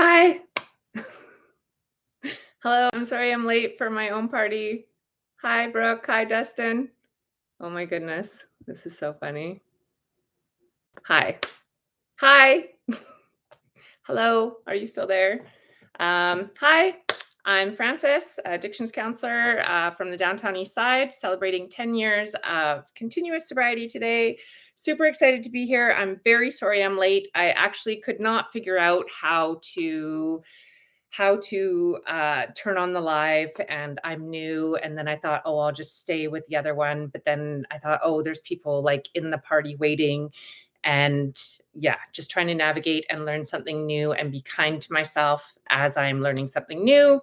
Hi. Hello. I'm sorry I'm late for my own party. Hi, Brooke. Hi, Dustin. Oh my goodness. This is so funny. Hi. Hi. Hello. Are you still there? Hi. I'm Frances, addictions counselor from the downtown east side, celebrating 10 years of continuous sobriety today. Super excited to be here. I'm very sorry I'm late. I actually could not figure out how to turn on the live, and I'm new, and then I thought, oh, I'll just stay with the other one, but then I thought, oh, there's people like in the party waiting, and yeah, just trying to navigate and learn something new and be kind to myself as I'm learning something new.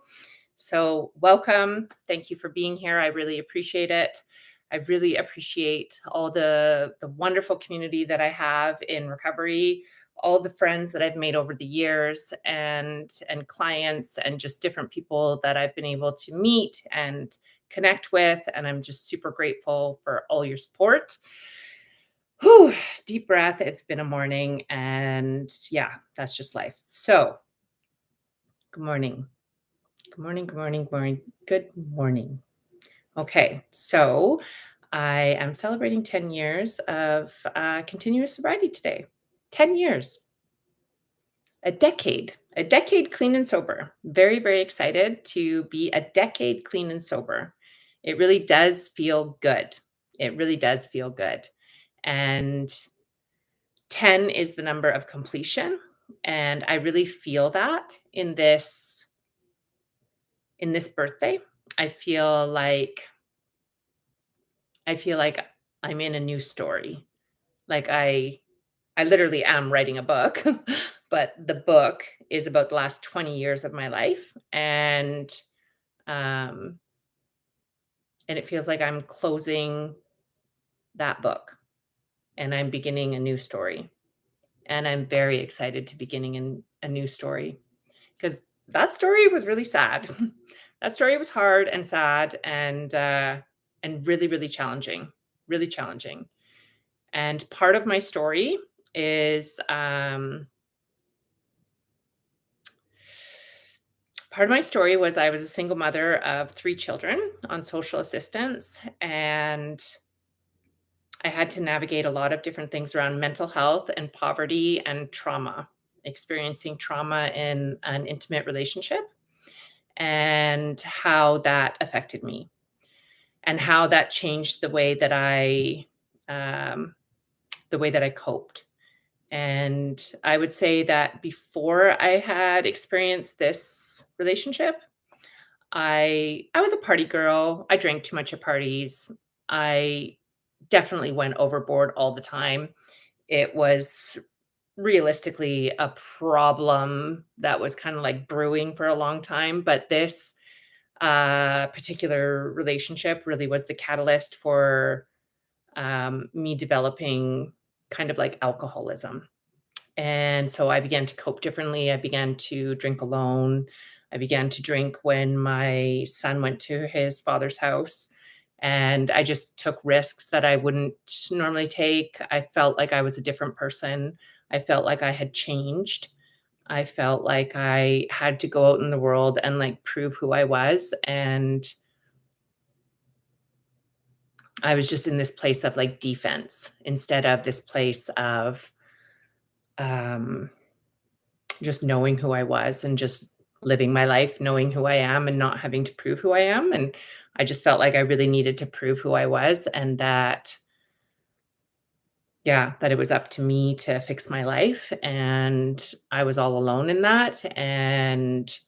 So welcome. Thank you for being here. I really appreciate it. I really appreciate all the wonderful community that I have in recovery, all the friends that I've made over the years, and clients, and just different people that I've been able to meet and connect with, and I'm just super grateful for all your support. Whew, deep breath. It's been a morning, and yeah, that's just life. So, good morning. Good morning, good morning, good morning. Good morning. Okay, so I am celebrating 10 years of continuous sobriety today. 10 years, a decade clean and sober. Very, very excited to be a decade clean and sober. It really does feel good. It really does feel good. And 10 is the number of completion. And I really feel that in this birthday. I feel like I feel like I'm in a new story. Like I literally am writing a book, but the book is about the last 20 years of my life, um and it feels like I'm closing that book and I'm beginning a new story. And I'm very excited to beginning a new story because that story was really sad. That story was hard and sad and really, really challenging, really challenging. And is part of my story was I was a single mother of 3 children on social assistance, and I had to navigate a lot of different things around mental health and poverty and trauma, experiencing trauma in an intimate relationship, and how that affected me and how that changed um, the way that I coped. And I would say that before I had experienced this relationship, I was a party girl. I drank too much at parties. I definitely went overboard all the time. It was realistically a problem that was kind of like brewing for a long time, but this particular relationship really was the catalyst for me developing kind of like alcoholism. And so I began to cope differently. I began to drink alone. I began to drink when my son went to his father's house. And I just took risks that I wouldn't normally take. I felt like I was a different person. I felt like I had changed. I felt like I had to go out in the world and like prove who I was. And I was just in this place of like defense instead of this place of um, just knowing who I was and just living my life, knowing who I am and not having to prove who I am. And I just felt like I really needed to prove who I was, and that, yeah, that it was up to me to fix my life. And I was all alone in that. And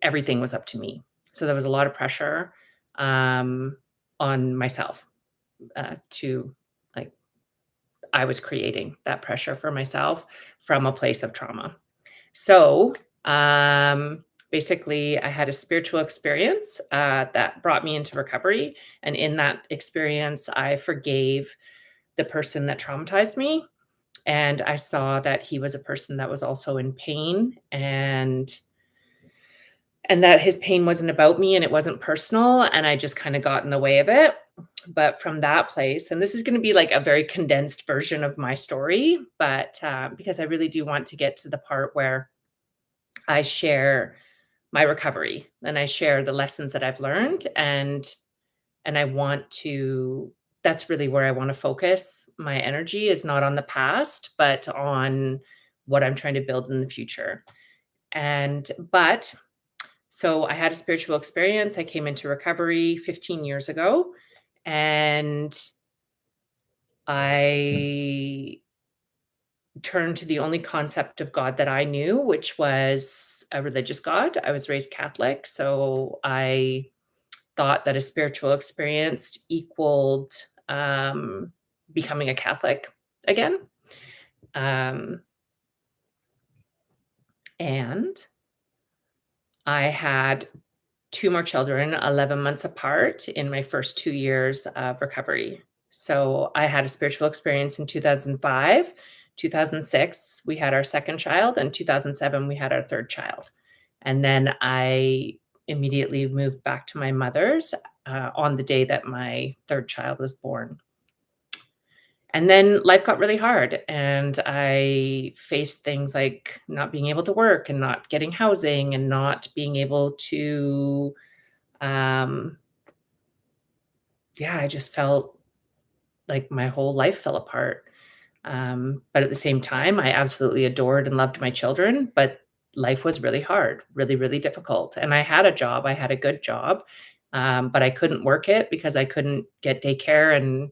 everything was up to me. So there was a lot of pressure um, on myself to like, I was creating that pressure for myself from a place of trauma. So, basically, I had a spiritual experience that brought me into recovery. And in that experience, I forgave the person that traumatized me. And I saw that he was a person that was also in pain, and that his pain wasn't about me and it wasn't personal. And I just kind of got in the way of it. But from that place, and this is going to be like a very condensed version of my story, but because I really do want to get to the part where I share my recovery and I share the lessons that I've learned, and I want to that's really where I want to focus my energy, is not on the past, but on what I'm trying to build in the future. And but so I had a spiritual experience. I came into recovery 15 years ago, and I turned to the only concept of God that I knew, which was a religious God. I was raised Catholic, so I thought that a spiritual experience equaled becoming a Catholic again. Um, and I had two more children, 11 months apart, in my first 2 years of recovery. So I had a spiritual experience in 2005. 2006, we had our second child, and 2007, we had our third child. And then I immediately moved back to my mother's on the day that my third child was born. And then life got really hard, and I faced things like not being able to work and not getting housing and not being able to, um, yeah, I just felt like my whole life fell apart. But at the same time, I absolutely adored and loved my children, but life was really hard, really, really difficult. And I had a job, I had a good job, but I couldn't work it because I couldn't get daycare. And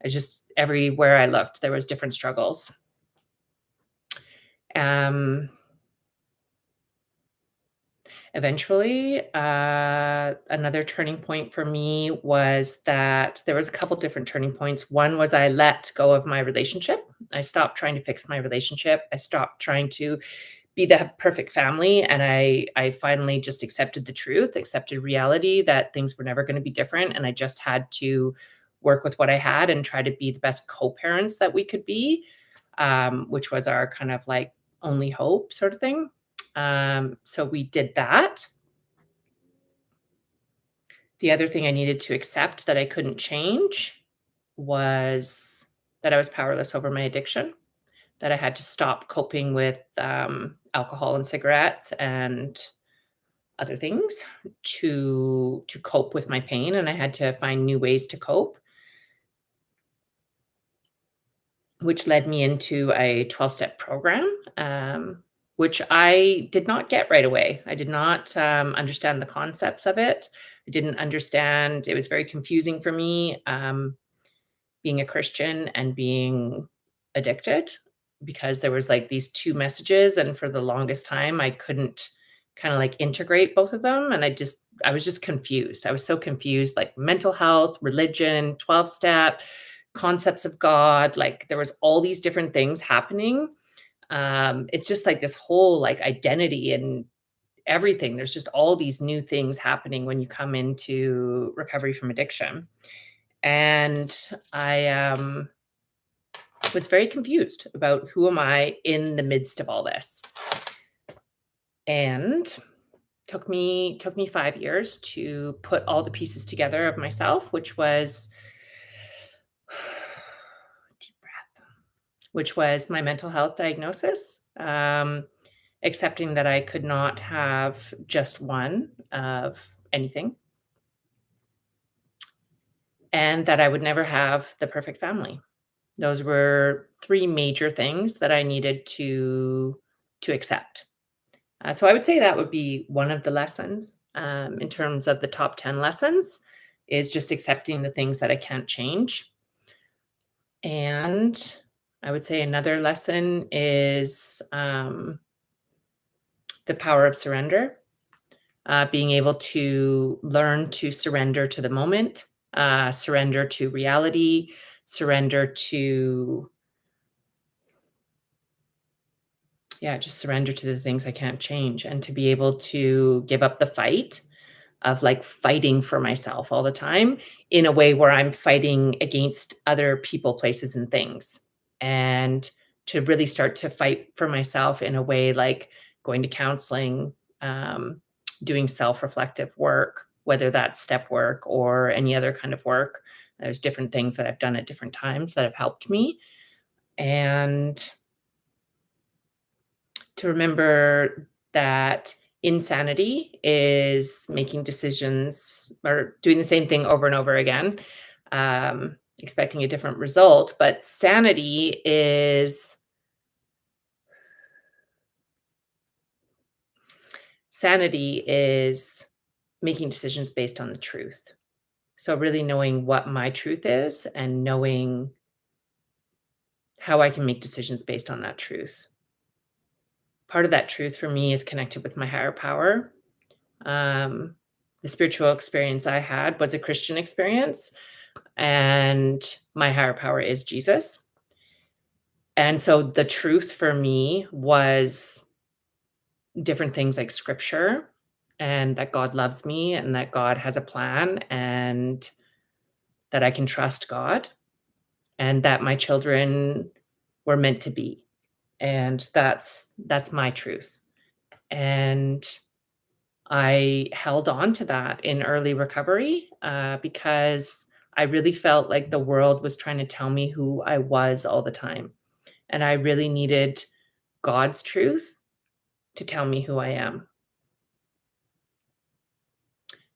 I just, everywhere I looked, there was different struggles. Um, Eventually, another turning point for me was that there was a couple different turning points. One was I let go of my relationship. I stopped trying to fix my relationship. I stopped trying to be the perfect family, and I finally just accepted the truth, accepted reality that things were never going to be different, and I just had to work with what I had and try to be the best co-parents that we could be, which was our kind of like only hope sort of thing. So we did that. The other thing I needed to accept that I couldn't change was that I was powerless over my addiction, that I had to stop coping with alcohol and cigarettes and other things to cope with my pain, and I had to find new ways to cope, which led me into a 12-step program, which I did not get right away. I did not understand the concepts of it. I didn't understand. It was very confusing for me, being a Christian and being addicted, because there was like these two messages, and for the longest time, I couldn't kind of like integrate both of them, and I was just confused. I was so confused, like mental health, religion, 12-step, concepts of God, like there was all these different things happening. It's just like this whole like identity and everything. There's just all these new things happening when you come into recovery from addiction. And I was very confused about who am I in the midst of all this. And took me 5 years to put all the pieces together of myself, which was deep breath, which was my mental health diagnosis, accepting that I could not have just one of anything, and that I would never have the perfect family. Those were three major things that I needed to accept. So I would say that would be one of the lessons, in terms of the top 10 lessons, is just accepting the things that I can't change. And I would say another lesson is the power of surrender, being able to learn to surrender to the moment, surrender to reality, surrender to, yeah, just surrender to the things I can't change, and to be able to give up the fight of like fighting for myself all the time in a way where I'm fighting against other people, places, and things. And to really start to fight for myself in a way like going to counseling, doing self reflective work, whether that's step work or any other kind of work. There's different things that I've done at different times that have helped me. And to remember that insanity is making decisions or doing the same thing over and over again, expecting a different result. But sanity is making decisions based on the truth. So really knowing what my truth is and knowing how I can make decisions based on that truth. Part of that truth for me is connected with my higher power. Um, the spiritual experience I had was a Christian experience, and my higher power is Jesus. And so the truth for me was different things like scripture and that God loves me and that God has a plan and that I can trust God and that my children were meant to be. And that's my truth. And I held on to that in early recovery because I really felt like the world was trying to tell me who I was all the time. And I really needed God's truth to tell me who I am.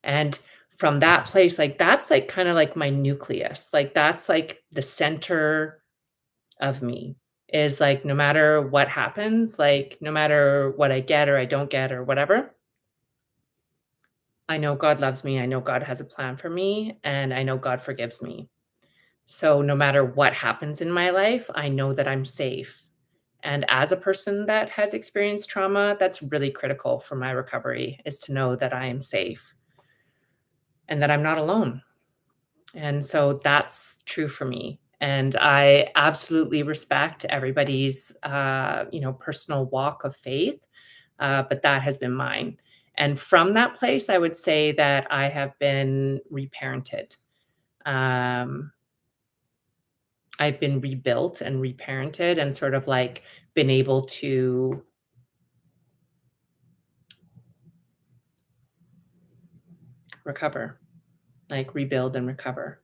And from that place, like that's like kind of like my nucleus. Like that's like the center of me is like no matter what happens, like no matter what I get or I don't get or whatever, I know God loves me. I know God has a plan for me and I know God forgives me. So no matter what happens in my life, I know that I'm safe. And as a person that has experienced trauma, that's really critical for my recovery is to know that I am safe and that I'm not alone. And so that's true for me. And I absolutely respect everybody's, personal walk of faith, but that has been mine. And from that place, I would say that I have been reparented. Um, I've been rebuilt and reparented and sort of like been able to recover, like rebuild and recover.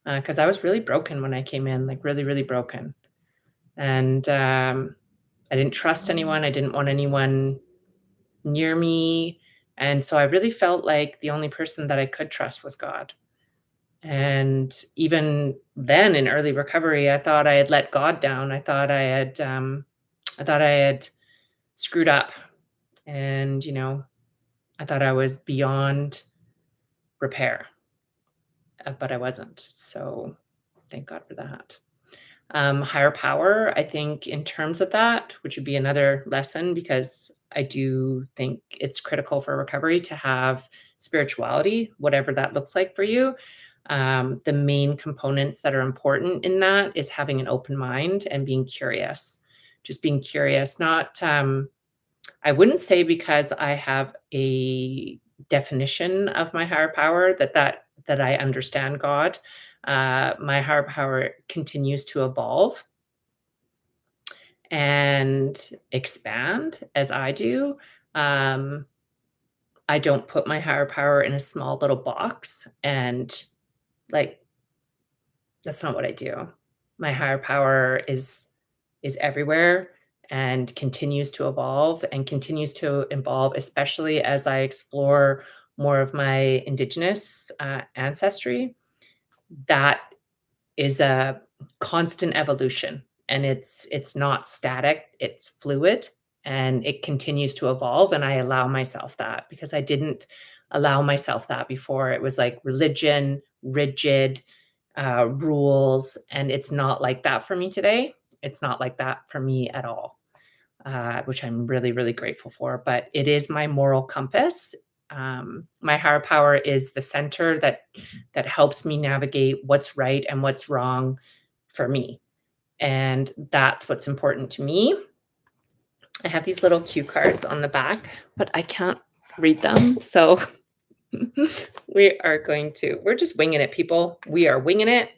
Because I was really broken when I came in, like really, really broken. And I didn't trust anyone. I didn't want anyone near me. And so I really felt like the only person that I could trust was God. And even then in early recovery, I thought I had let God down. I thought I had screwed up and, I thought I was beyond repair, but I wasn't. So thank God for that. Higher power, I think, in terms of that, which would be another lesson because I do think it's critical for recovery to have spirituality, whatever that looks like for you. The main components that are important in that is having an open mind and being curious. Just being curious, not, I wouldn't say because I have a definition of my higher power that I understand God. My higher power continues to evolve and expand as I do. Um, I don't put my higher power in a small little box and like that's not what I do. My higher power is everywhere and continues to evolve, especially as I explore more of my Indigenous ancestry. That is a constant evolution, and it's not static, it's fluid, and it continues to evolve, and I allow myself that because I didn't allow myself that before. It was like religion, rigid, rules, and it's not like that for me today. It's not like that for me at all, which I'm really, really grateful for, but it is my moral compass. My higher power is the center that helps me navigate what's right and what's wrong for me. And that's what's important to me. I have these little cue cards on the back, but I can't read them. So we're just winging it, people. We are winging it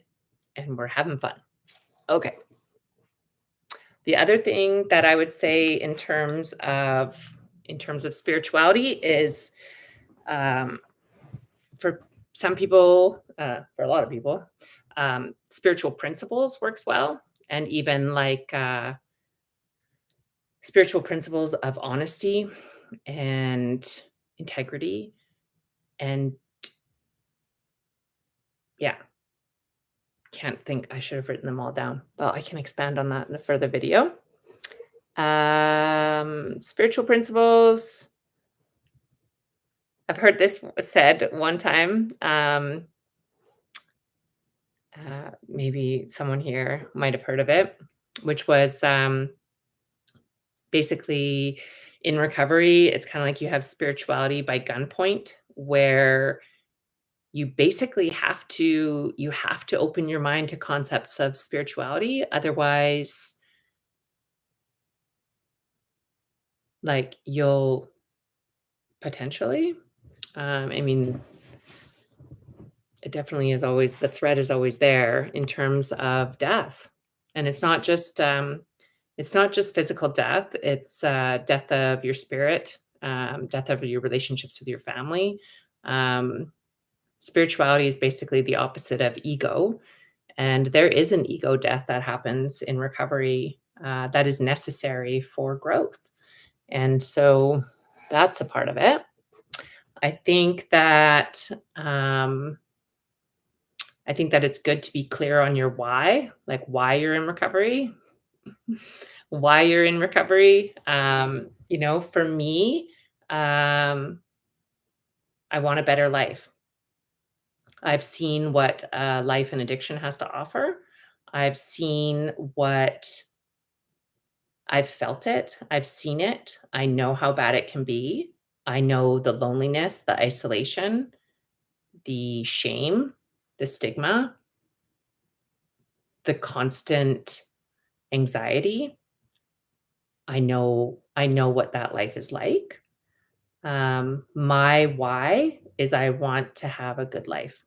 and we're having fun. Okay. The other thing that I would say in terms of spirituality is um, for some people, for a lot of people, spiritual principles works well, and even like spiritual principles of honesty and integrity. And yeah, can't think, I should have written them all down. Well, I can expand on that in a further video. Spiritual principles. I've heard this said one time. Maybe someone here might have heard of it, which was basically in recovery, it's kind of like you have spirituality by gunpoint, where you basically have to open your mind to concepts of spirituality. Otherwise, like, you'll potentially, I mean, it definitely is always, the threat is always there in terms of death. And it's not just physical death, it's death of your spirit, death of your relationships with your family. Um, Spirituality is basically the opposite of ego. And there is an ego death that happens in recovery, that is necessary for growth. And so that's a part of it. I think that it's good to be clear on your why, like why you're in recovery, why you're in recovery. For me, I want a better life. I've seen what life and addiction has to offer. I've seen what I've felt it. I've seen it. I know how bad it can be. I know the loneliness, the isolation, the shame, the stigma, the constant anxiety. I know what that life is like. My why is I want to have a good life.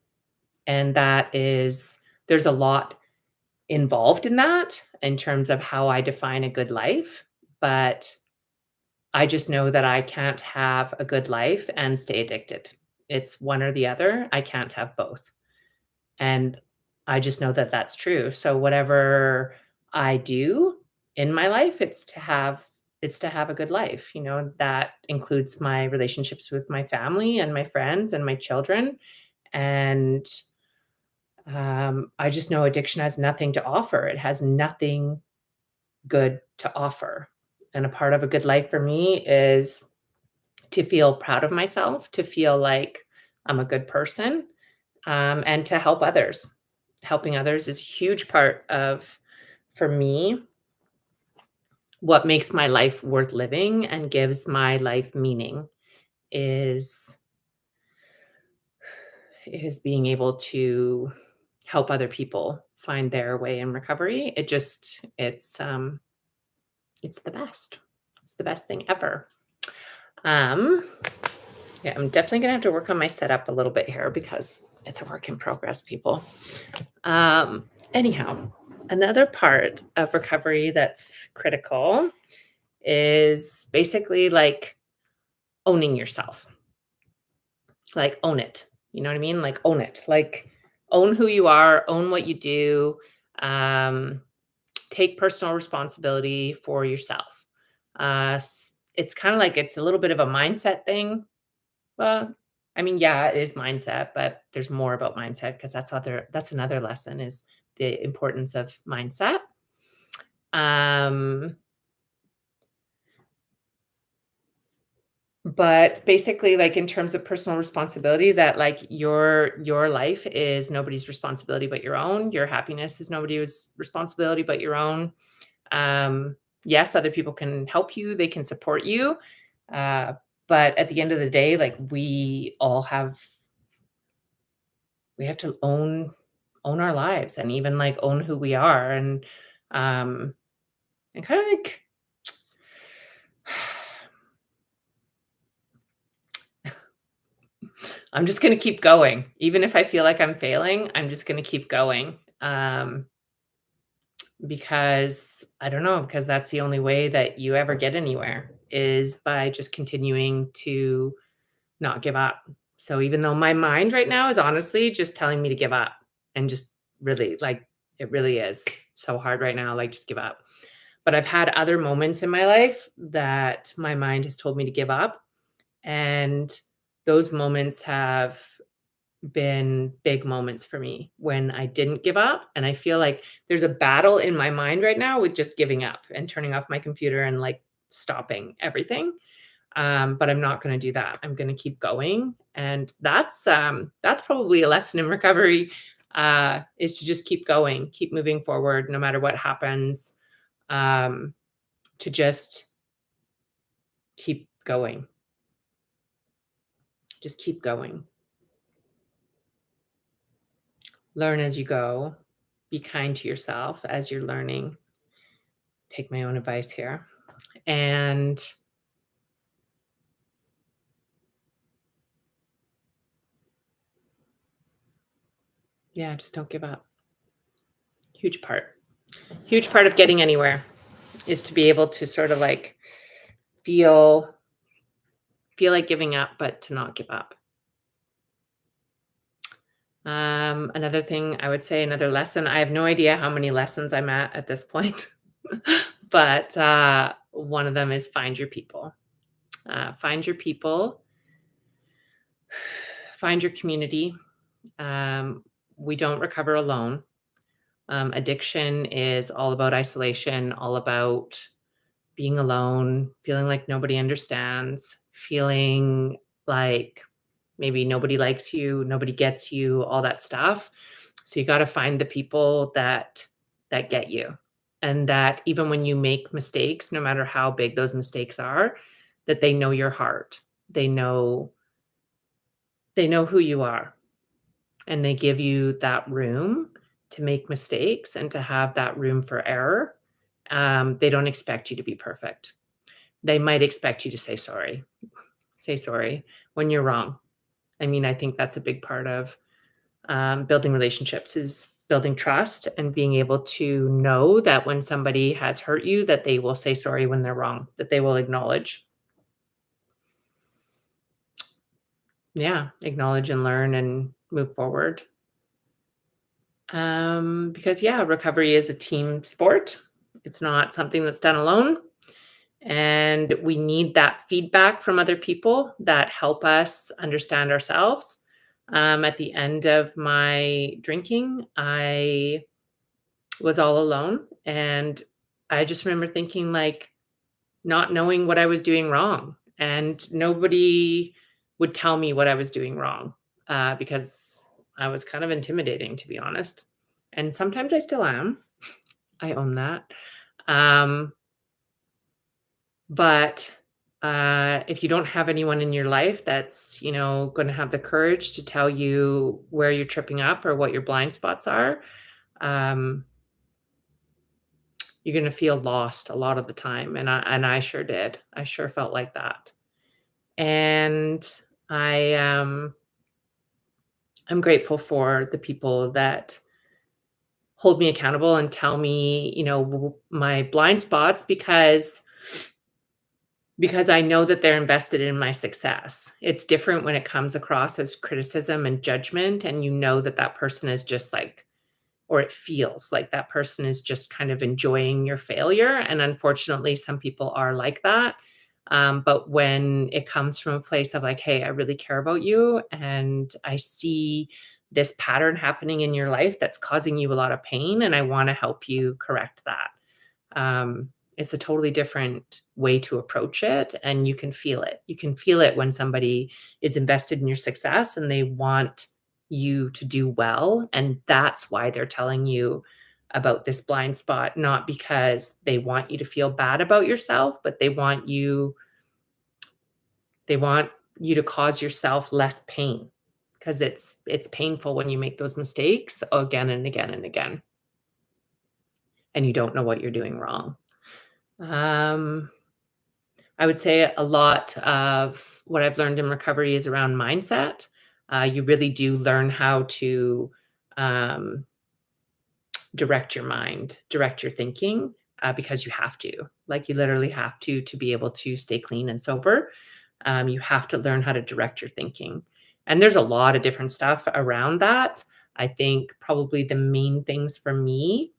And there's a lot involved in that in terms of how I define a good life, but I just know that I can't have a good life and stay addicted. It's one or the other. I can't have both. And I just know that that's true. So whatever I do in my life, it's to have a good life. That includes my relationships with my family and my friends and my children. And I just know addiction has nothing to offer. It has nothing good to offer. And a part of a good life for me is to feel proud of myself, to feel like I'm a good person, and to help others. Helping others is a huge part of, for me, what makes my life worth living and gives my life meaning is being able to help other people find their way in recovery. It's the best. It's the best thing ever. Um, yeah, I'm definitely gonna have to work on my setup a little bit here because it's a work in progress, people. Anyhow, another part of recovery that's critical is basically like owning yourself. Like, own it. You know what I mean? Like, own it. Like, own who you are, own what you do. Um, Take personal responsibility for yourself. It's kind of like, it's a little bit of a mindset thing. Well, I mean, yeah, it is mindset, but there's more about mindset because that's another lesson, is the importance of mindset. Um, but basically, like, in terms of personal responsibility, that like your life is nobody's responsibility but your own. Your happiness is nobody's responsibility but your own. Yes, other people can help you, they can support you. Uh, but at the end of the day, like, we have to own our lives, and even like own who we are, um and kind of like I'm just going to keep going. Even if I feel like I'm failing, I'm just going to keep going. Because I don't know, because that's the only way that you ever get anywhere, is by just continuing to not give up. So even though my mind right now is honestly just telling me to give up, and just really, like, it really is so hard right now, like, just give up. But I've had other moments in my life that my mind has told me to give up, And those moments have been big moments for me when I didn't give up, and I feel like there's a battle in my mind right now with just giving up and turning off my computer and, like, stopping everything, but I'm not gonna do that. I'm gonna keep going, and that's probably a lesson in recovery, is to just keep going, keep moving forward no matter what happens, um, to just keep going. Just keep going. Learn as you go. Be kind to yourself as you're learning. Take my own advice here. And yeah, just don't give up. Huge part. Huge part of getting anywhere is to be able to sort of like feel feel like giving up, but to not give up. Another thing I would say, another lesson, I have no idea how many lessons I'm at this point, but one of them is find your people. Find your people, find your community. Um, we don't recover alone. Addiction is all about isolation, all about being alone, feeling like nobody understands, feeling like maybe nobody likes you, nobody gets you, all that stuff. So you got to find the people that get you. And that even when you make mistakes, no matter how big those mistakes are, that they know your heart. They know who you are, and they give you that room to make mistakes and to have that room for error. They don't expect you to be perfect. They might expect you to say sorry. Say sorry when you're wrong. I mean, I think that's a big part of building relationships is building trust and being able to know that when somebody has hurt you, that they will say sorry when they're wrong, that they will acknowledge. Yeah, acknowledge and learn and move forward. Because yeah, recovery is a team sport. It's not something that's done alone. And we need that feedback from other people that help us understand ourselves. At the end of my drinking, I was all alone. And I just remember thinking, like, not knowing what I was doing wrong. And nobody would tell me what I was doing wrong because I was kind of intimidating, to be honest. And sometimes I still am. I own that. Um, but if you don't have anyone in your life that's, going to have the courage to tell you where you're tripping up or what your blind spots are, um, you're going to feel lost a lot of the time. And I sure did. I sure felt like that. And I I'm grateful for the people that hold me accountable and tell me, my blind spots because I know that they're invested in my success. It's different when it comes across as criticism and judgment, and you know that that person is just like, or it feels like that person is just kind of enjoying your failure. And unfortunately, some people are like that. But when it comes from a place of like, hey, I really care about you, and I see this pattern happening in your life that's causing you a lot of pain, and I want to help you correct that. It's a totally different way to approach it, and you can feel it. You can feel it when somebody is invested in your success and they want you to do well, and that's why they're telling you about this blind spot, not because they want you to feel bad about yourself, but they want you to cause yourself less pain because it's painful when you make those mistakes again and again and again, and you don't know what you're doing wrong. Um, I would say a lot of what I've learned in recovery is around mindset. You really do learn how to um, direct your mind, direct your thinking, because you have to. Like you literally have to be able to stay clean and sober. You have to learn how to direct your thinking. And there's a lot of different stuff around that. I think probably the main things for me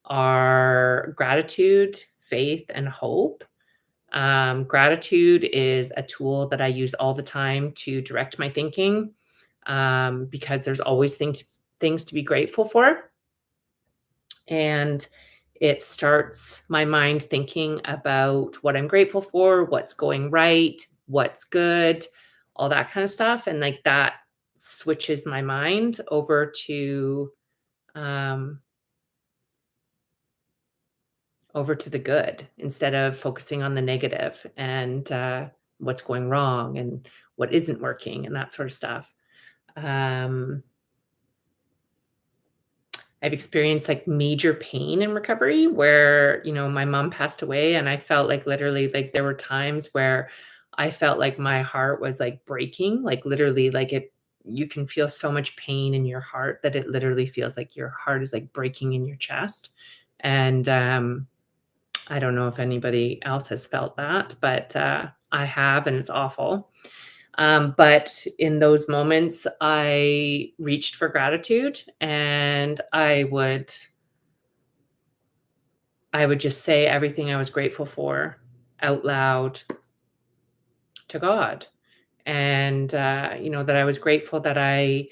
are gratitude, faith, and hope. Gratitude is a tool that I use all the time to direct my thinking, because there's always things to be grateful for. And it starts my mind thinking about what I'm grateful for, what's going right, what's good, all that kind of stuff. And like that switches my mind um, over to the good instead of focusing on the negative and what's going wrong and what isn't working and that sort of stuff. Um, I've experienced like major pain in recovery where, my mom passed away and I felt like literally like there were times where I felt like my heart was like breaking, like literally like you can feel so much pain in your heart that it literally feels like your heart is like breaking in your chest. And I don't know if anybody else has felt that, but I have, and it's awful. But in those moments, I reached for gratitude, and I would just say everything I was grateful for out loud to God, and that I was grateful that my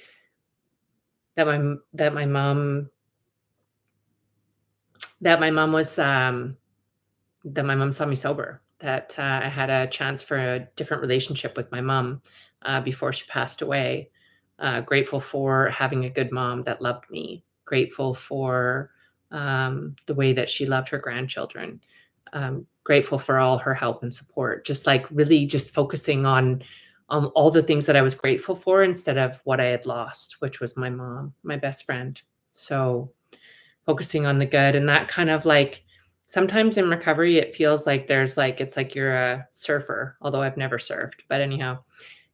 mom that my mom was that my mom saw me sober, that I had a chance for a different relationship with my mom before she passed away. Grateful for having a good mom that loved me. Grateful for the way that she loved her grandchildren. Grateful for all her help and support. Just like really just focusing on all the things that I was grateful for instead of what I had lost, which was my mom, my best friend. So focusing on the good and that kind of like sometimes in recovery it feels like it's like you're a surfer, although I've never surfed, but anyhow,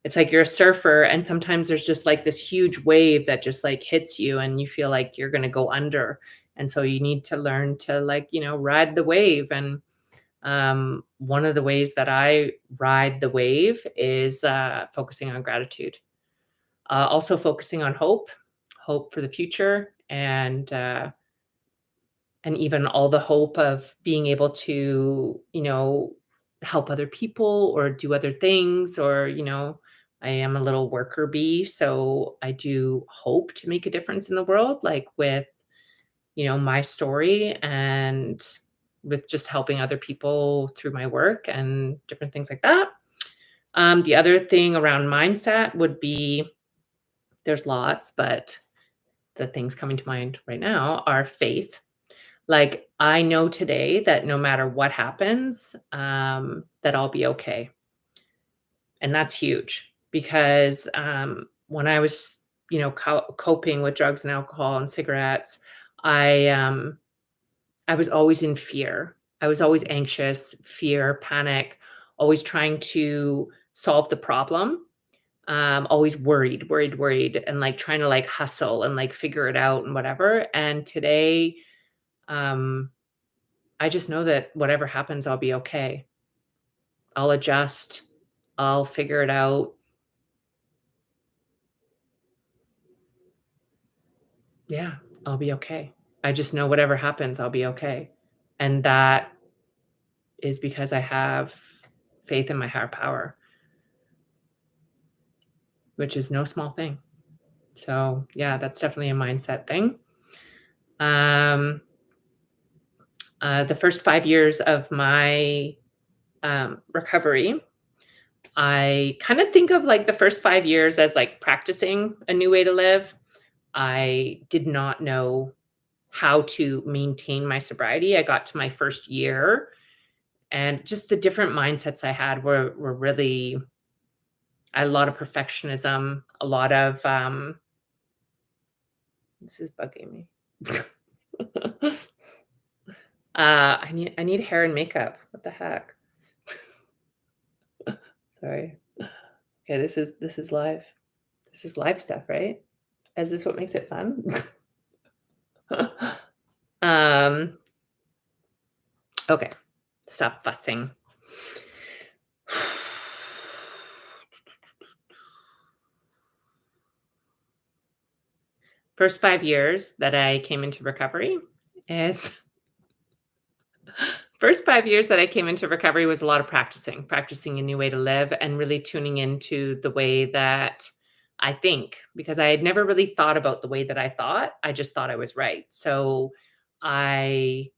it's like you're a surfer and sometimes there's just like this huge wave that just like hits you and you feel like you're going to go under, and so you need to learn to like ride the wave. And one of the ways that I ride the wave is focusing on gratitude, also focusing on hope for the future, and even all the hope of being able to, help other people or do other things, or, I am a little worker bee, so I do hope to make a difference in the world, like with, my story and with just helping other people through my work and different things like that. The other thing around mindset would be there's lots, but the things coming to mind right now are faith. Like, I know today that no matter what happens, that I'll be okay, and that's huge because, when I was, coping with drugs and alcohol and cigarettes, I, um, I was always in fear. I was always anxious, fear, panic, always trying to solve the problem, always worried, and, like, trying to, like, hustle and, like, figure it out and whatever, and today, um I just know that whatever happens, I'll be okay. I'll adjust. I'll figure it out. Yeah, I'll be okay. I just know whatever happens, I'll be okay. And that is because I have faith in my higher power, which is no small thing. So, yeah, that's definitely a mindset thing. Um, the first 5 years of my recovery, I kind of think of like the first 5 years as like practicing a new way to live. I did not know how to maintain my sobriety. I got to my first year and just the different mindsets I had were really a lot of perfectionism, a lot of this is bugging me. I need hair and makeup. What the heck? Sorry. Okay, this is live. This is live stuff, right? Is this what makes it fun? um okay. Stop fussing. First 5 years that I came into recovery is First 5 years that I came into recovery was a lot of practicing a new way to live and really tuning into the way that I think, because I had never really thought about the way that I thought. I just thought I was right. So I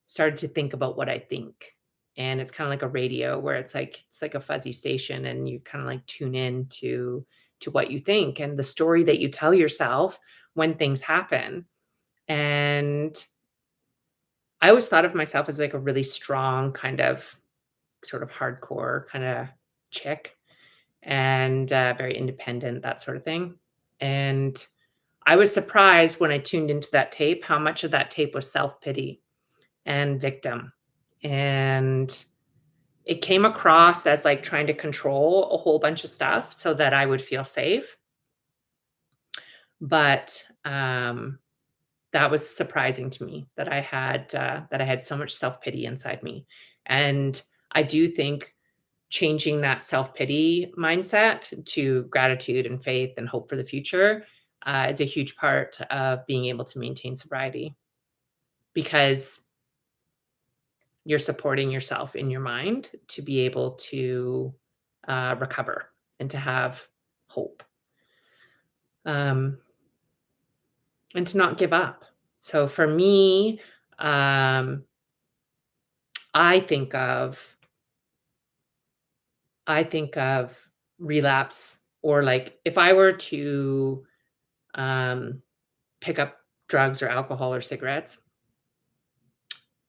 started to think about what I think. And it's kind of like a radio where it's like a fuzzy station and you kind of like tune in to what you think and the story that you tell yourself when things happen. And I always thought of myself as like a really strong kind of sort of hardcore kinda chick and, very independent, that sort of thing, and I was surprised when I tuned into that tape, how much of that tape was self-pity and victim, and it came across as, like, trying to control a whole bunch of stuff so that I would feel safe, but, that was surprising to me that I had so much self-pity inside me, and I do think changing that self-pity mindset to gratitude and faith and hope for the future, is a huge part of being able to maintain sobriety because you're supporting yourself in your mind to be able to, recover and to have hope, um, and to not give up. So for me, um, I think of I think of relapse or, like, if I were to, um pick up drugs or alcohol or cigarettes,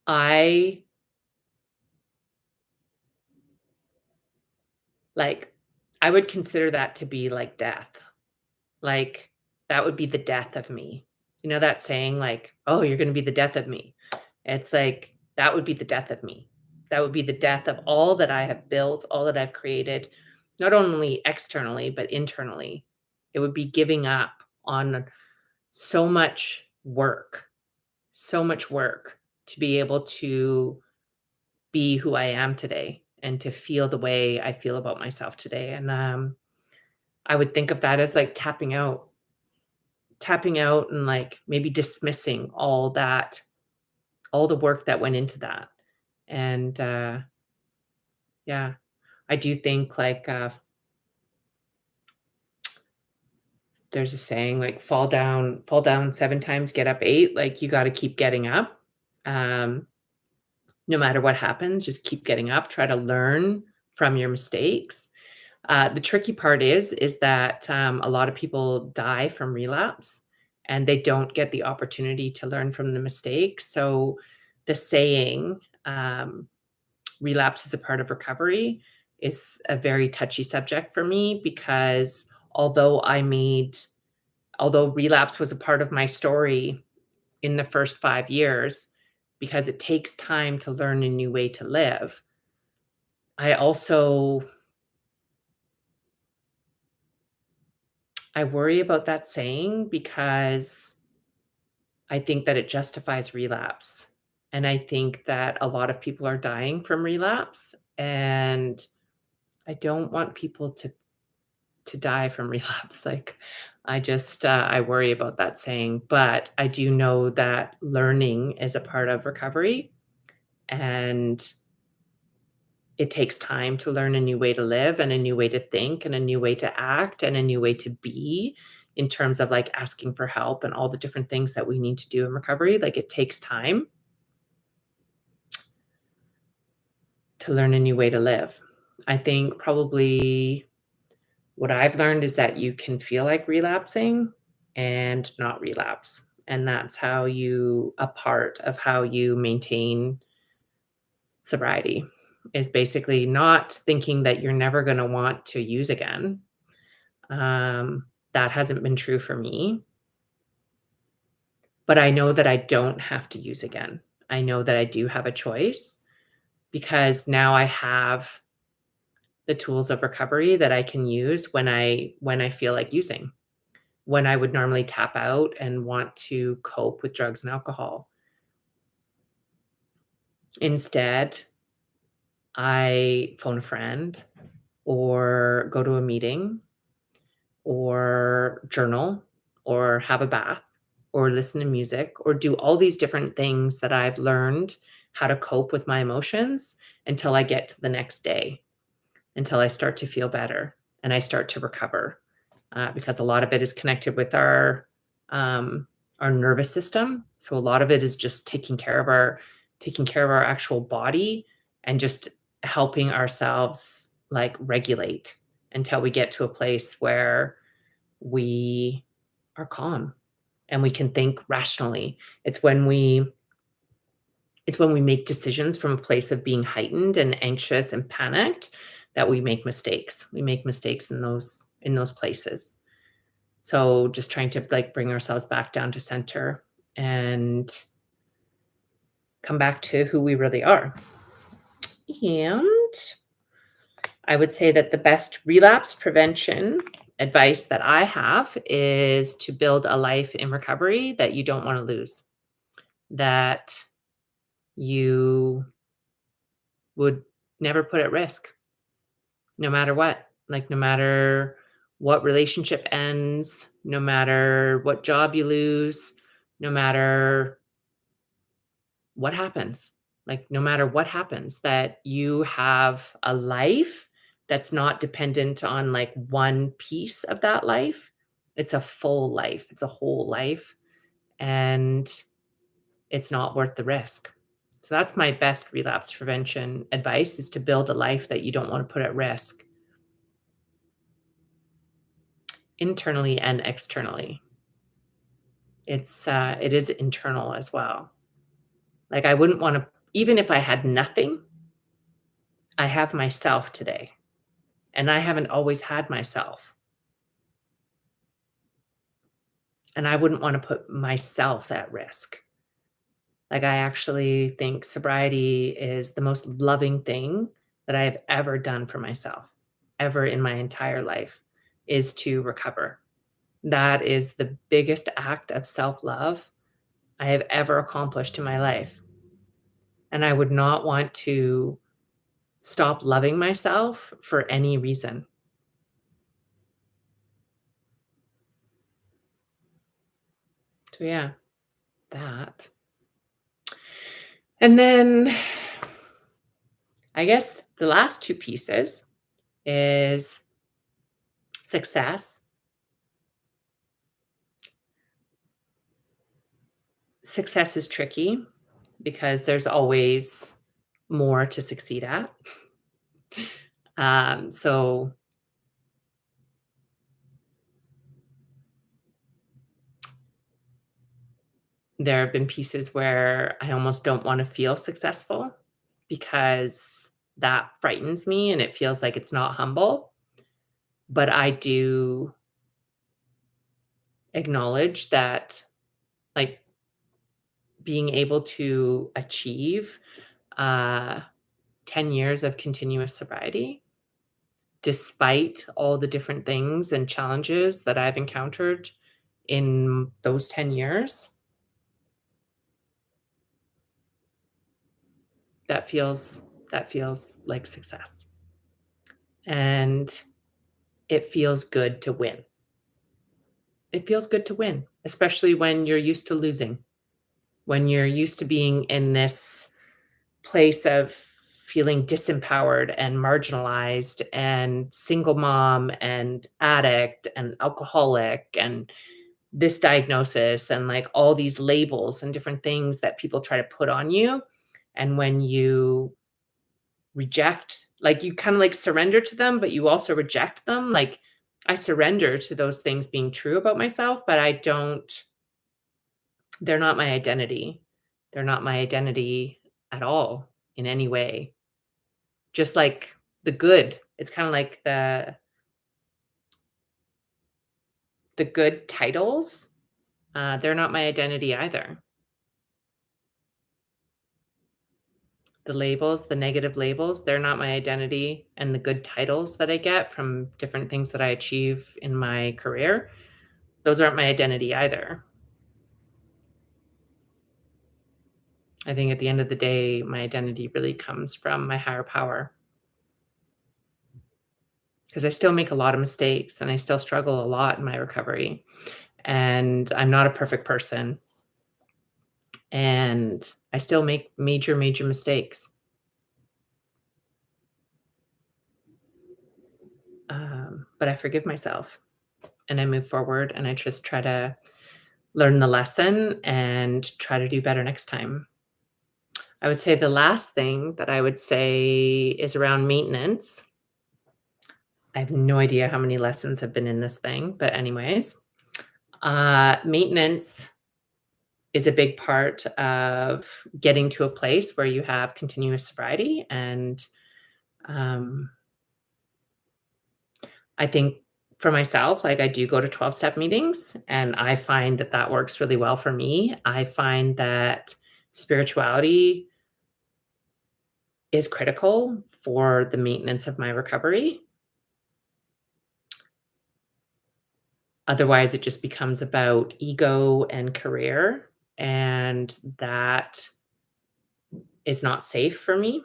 I like, I would consider that to be like death. Like, that would be the death of me. You know that saying, like, "Oh, you're gonna be the death of me." It's like, that would be the death of me. That would be the death of all that I have built, all that I've created, not only externally, but internally. It would be giving up on so much work to be able to be who I am today and to feel the way I feel about myself today. And I would think of that as like tapping out and like maybe dismissing all the work that went into that. And yeah, I do think like there's a saying like fall down 7 times, get up 8. Like you got to keep getting up. Um, no matter what happens, just keep getting up. Try to learn from your mistakes. The tricky part is that, a lot of people die from relapse, and they don't get the opportunity to learn from the mistakes, so the saying, "Relapse is a part of recovery," is a very touchy subject for me because although relapse was a part of my story in the first 5 years, because it takes time to learn a new way to live, I also I worry about that saying because I think that it justifies relapse. And I think that a lot of people are dying from relapse, and I don't want people to die from relapse. Like, I worry about that saying, but I do know that learning is a part of recovery, and it takes time to learn a new way to live and a new way to think and a new way to act and a new way to be in terms of, like, asking for help and all the different things that we need to do in recovery. Like, it takes time to learn a new way to live. I think probably what I've learned is that you can feel like relapsing and not relapse, and that's how you a part of how you maintain sobriety, is basically not thinking that you're never gonna want to use again. That hasn't been true for me, but I know that I don't have to use again. I know that I do have a choice because now I have the tools of recovery that I can use when I feel like using, when I would normally tap out and want to cope with drugs and alcohol. Instead, I phone a friend or go to a meeting or journal or have a bath or listen to music or do all these different things that I've learned how to cope with my emotions until I get to the next day, until I start to feel better and I start to recover. Because a lot of it is connected with our nervous system. So a lot of it is just taking care of our actual body and just helping ourselves like regulate until we get to a place where we are calm and we can think rationally. It's when we make decisions from a place of being heightened and anxious and panicked that we make mistakes. We make mistakes in those places. So just trying to like bring ourselves back down to center and come back to who we really are. And I would say that the best relapse prevention advice that I have is to build a life in recovery that you don't want to lose, that you would never put at risk, no matter what. Like, no matter what relationship ends, no matter what job you lose, no matter what happens, like, no matter what happens, that you have a life that's not dependent on like one piece of that life. It's a full life, it's a whole life, and it's not worth the risk. So that's my best relapse prevention advice, is to build a life that you don't want to put at risk, internally and externally. It is internal as well. Like, I wouldn't want to, even if I had nothing, I have myself today, and I haven't always had myself. And I wouldn't want to put myself at risk. Like, I actually think sobriety is the most loving thing that I have ever done for myself, ever in my entire life, is to recover. That is the biggest act of self-love I have ever accomplished in my life. And I would not want to stop loving myself for any reason. So yeah, that. And then I guess the last two pieces is success. Success is tricky because there's always more to succeed at. So there have been pieces where I almost don't want to feel successful because that frightens me and it feels like it's not humble. But I do acknowledge that, like, being able to achieve uh, 10 years of continuous sobriety, despite all the different things and challenges that I've encountered in those 10 years, that feels that feels like success. And it feels good to win. It feels good to win, especially when you're used to losing, when you're used to being in this place of feeling disempowered and marginalized and single mom and addict and alcoholic and this diagnosis and like all these labels and different things that people try to put on you. And when you reject, like, you kind of like surrender to them, but you also reject them. Like, I surrender to those things being true about myself, but I don't, they're not my identity. They're not my identity at all in any way. Just like the good, it's kind of like the good titles, they're not my identity either. The labels, the negative labels, they're not my identity, and the good titles that I get from different things that I achieve in my career, those aren't my identity either. I think at the end of the day, my identity really comes from my higher power, because I still make a lot of mistakes and I still struggle a lot in my recovery, and I'm not a perfect person. and I still make major, major mistakes. But I forgive myself and I move forward and I just try to learn the lesson and try to do better next time. I would say the last thing that I would say is around maintenance. I have no idea how many lessons have been in this thing, but anyways, maintenance is a big part of getting to a place where you have continuous sobriety. And um, I think for myself, like I do go to 12-step meetings and I find that that works really well for me. I find that spirituality is critical for the maintenance of my recovery. Otherwise, it just becomes about ego and career, and that is not safe for me.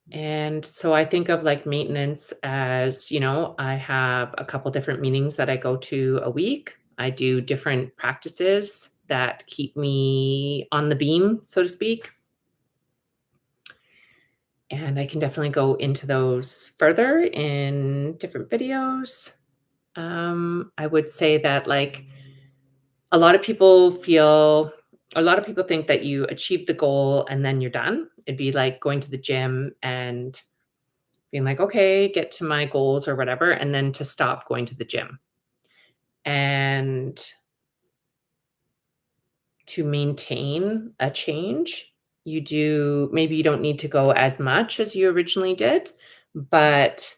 And so I think of like maintenance as, I have a couple different meetings that I go to a week. I do different practices that keep me on the beam, so to speak. And I can definitely go into those further in different videos. I would say that like a lot of people feel a lot of people think that you achieve the goal and then you're done. It'd be like going to the gym and being like, okay, get to my goals or whatever, and then to stop going to the gym. And to maintain a change, maybe you don't need to go as much as you originally did, but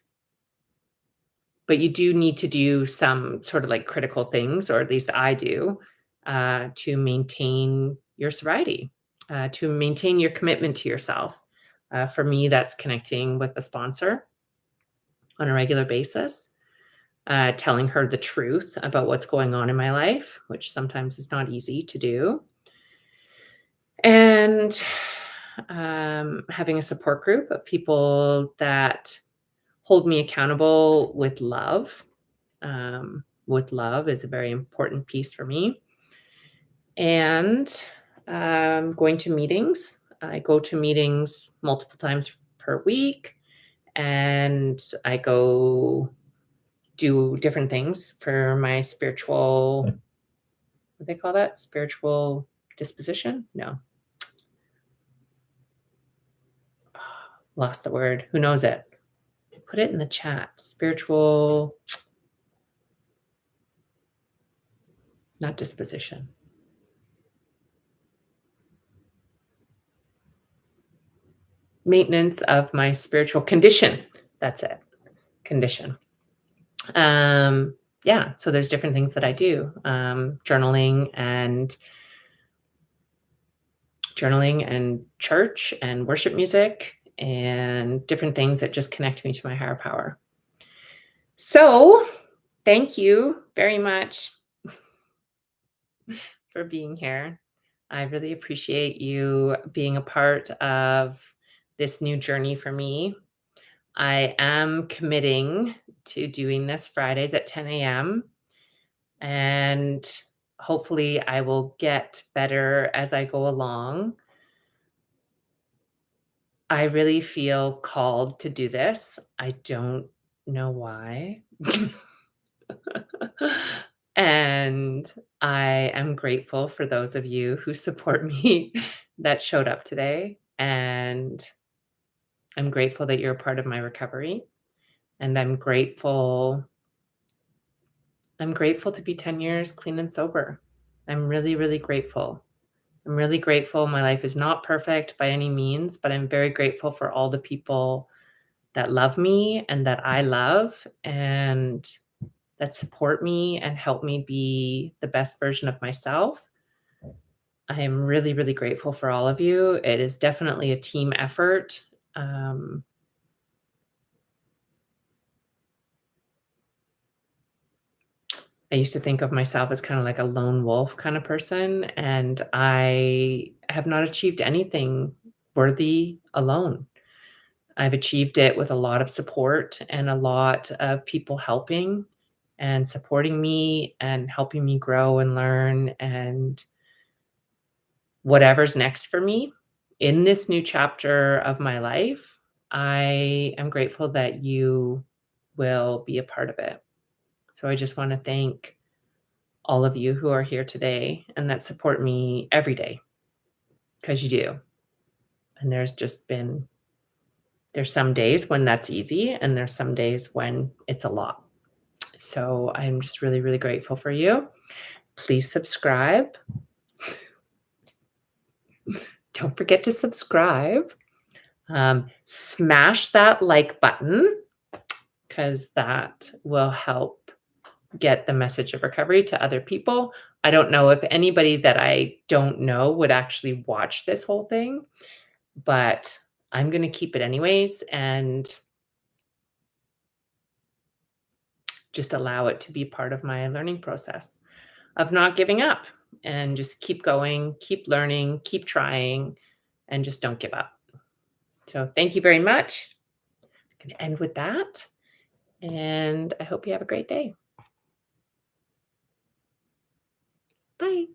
you do need to do some sort of like critical things, or at least I do, to maintain your sobriety, to maintain your commitment to yourself. For me, that's connecting with a sponsor on a regular basis, telling her the truth about what's going on in my life, which sometimes is not easy to do. And having a support group of people that hold me accountable with love. With love is a very important piece for me. And going to meetings. I go to meetings multiple times per week, and I go do different things for my spiritual, what do they call that? Spiritual disposition? No, lost the word. Who knows it? Put it in the chat. Spiritual, not disposition. Maintenance of my spiritual condition. That's it. Condition. Yeah, so there's different things that I do. Journaling and church and worship music and different things that just connect me to my higher power. So, thank you very much for being here. I really appreciate you being a part of this new journey for me. I am committing to doing this Fridays at 10 a.m. and hopefully I will get better as I go along. I really feel called to do this. I don't know why. And I am grateful for those of you who support me that showed up today. And I'm grateful that you're a part of my recovery. And I'm grateful to be 10 years clean and sober. I'm really, really grateful. I'm really grateful. My life is not perfect by any means, but I'm very grateful for all the people that love me and that I love and that support me and help me be the best version of myself. I am really, really grateful for all of you. It is definitely a team effort. I used to think of myself as kind of like a lone wolf kind of person, and I have not achieved anything worthy alone. I've achieved it with a lot of support and a lot of people helping and supporting me and helping me grow and learn and whatever's next for me in this new chapter of my life. I am grateful that you will be a part of it. So I just want to thank all of you who are here today and that support me every day, because you do. And there's some days when that's easy and there's some days when it's a lot. So I'm just really, really grateful for you. Please subscribe. Don't forget to subscribe. Smash that like button, because that will help get the message of recovery to other people. I don't know if anybody that I don't know would actually watch this whole thing, but I'm going to keep it anyways and just allow it to be part of my learning process of not giving up and just keep going, keep learning, keep trying, and just don't give up. So thank you very much. I'm going to end with that. And I hope you have a great day. Bye.